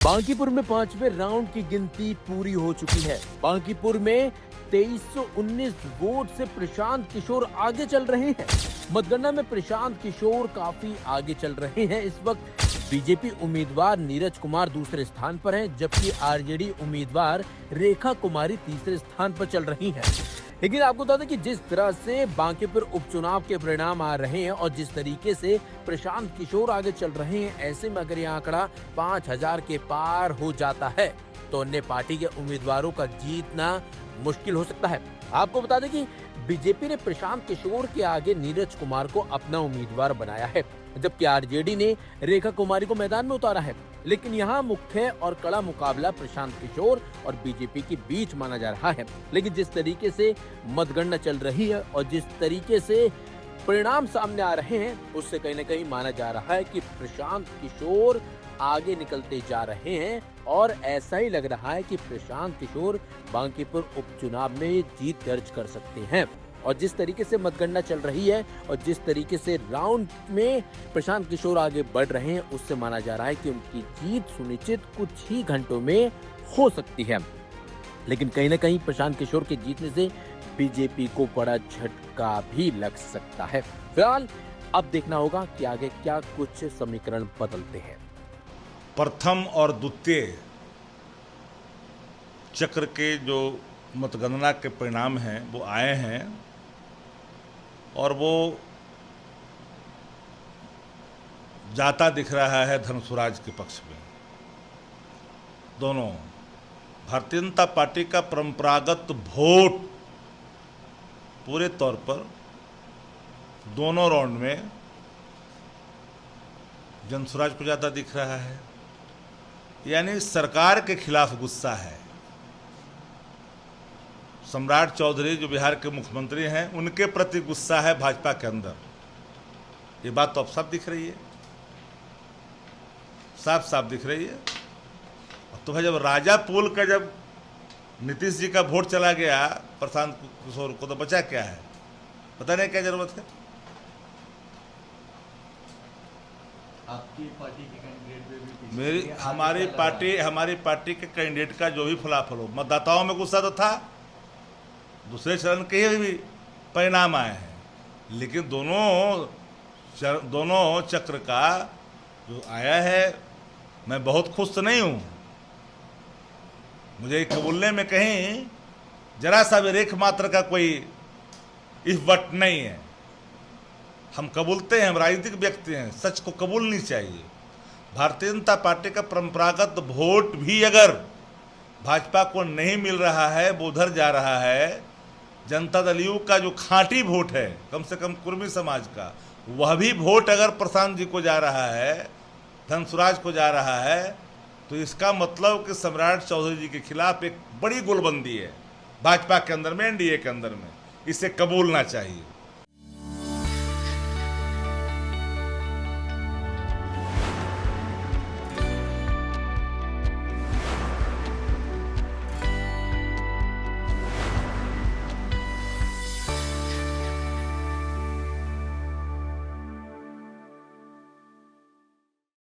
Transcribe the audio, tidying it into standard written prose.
बांकीपुर में 5वें राउंड की गिनती पूरी हो चुकी है। बांकीपुर में 2319 वोट से प्रशांत किशोर आगे चल रहे हैं। मतगणना में प्रशांत किशोर काफी आगे चल रहे हैं। इस वक्त बीजेपी उम्मीदवार नीरज कुमार दूसरे स्थान पर हैं, जबकि आरजेडी उम्मीदवार रेखा कुमारी तीसरे स्थान पर चल रही हैं। लेकिन आपको बता दें कि जिस तरह से बांकीपुर उपचुनाव के परिणाम आ रहे हैं और जिस तरीके से प्रशांत किशोर आगे चल रहे हैं, ऐसे में अगर यह आंकड़ा 5000 के पार हो जाता है तो अन्य पार्टी के उम्मीदवारों का जीतना मुश्किल हो सकता है। आपको बता दें कि बीजेपी ने प्रशांत किशोर के आगे नीरज कुमार को अपना उम्मीदवार बनाया है, जबकि आरजेडी ने रेखा कुमारी को मैदान में उतारा है। लेकिन यहाँ मुख्य और कड़ा मुकाबला प्रशांत किशोर और बीजेपी के बीच माना जा रहा है। लेकिन जिस तरीके से मतगणना चल रही है और जिस तरीके से परिणाम सामने आ रहे हैं, उससे कहीं न कहीं माना जा रहा है कि प्रशांत किशोर आगे निकलते जा रहे हैं और ऐसा ही लग रहा है कि प्रशांत किशोर बांकीपुर उपचुनाव में जीत दर्ज कर सकते हैं। और जिस तरीके से मतगणना चल रही है और जिस तरीके से राउंड में प्रशांत किशोर आगे बढ़ रहे हैं, उससे माना जा रहा है कि उनकी जीत सुनिश्चित कुछ ही घंटों में हो सकती है। लेकिन कहीं ना कहीं प्रशांत किशोर के जीतने से बीजेपी को बड़ा झटका भी लग सकता है। फिलहाल अब देखना होगा कि आगे क्या कुछ समीकरण बदलते हैं। प्रथम और द्वितीय चक्र के जो मतगणना के परिणाम हैं वो आए हैं और वो जाता दिख रहा है धनसुराज के पक्ष में। दोनों भारतीय जनता पार्टी का परंपरागत वोट पूरे तौर पर दोनों राउंड में जनसुराज को ज़्यादा दिख रहा है, यानी सरकार के खिलाफ गुस्सा है। सम्राट चौधरी जो बिहार के मुख्यमंत्री हैं, उनके प्रति गुस्सा है भाजपा के अंदर। ये बात तो अब साफ दिख रही है, साफ साफ दिख रही है। तो भाई जब राजापुल का जब नीतीश जी का वोट चला गया प्रशांत किशोर को, तो बचा क्या है? पता नहीं क्या जरूरत है। आपकी पार्टी के कैंडिडेट पे भी मेरी हमारी पार्टी के कैंडिडेट का जो भी फलाफल हो, मतदाताओं में गुस्सा तो था। दूसरे चरण के भी परिणाम आए हैं, लेकिन दोनों चक्र का जो आया है, मैं बहुत खुश तो नहीं हूँ। मुझे कबूलने में कहीं जरा सा भी रेख मात्र का कोई इफ़्वट नहीं है। हम कबूलते हैं, हम राजनीतिक व्यक्ति हैं, सच को कबूलनी चाहिए। भारतीय जनता पार्टी का परंपरागत वोट भी अगर भाजपा को नहीं मिल रहा है, वो उधर जा रहा है। जनता दल यू का जो खांटी वोट है, कम से कम कुर्मी समाज का, वह भी वोट अगर प्रशांत जी को जा रहा है, धनसुराज को जा रहा है, तो इसका मतलब कि सम्राट चौधरी जी के खिलाफ एक बड़ी गोलबंदी है भाजपा के अंदर में, एनडीए के अंदर में। इसे कबूलना चाहिए।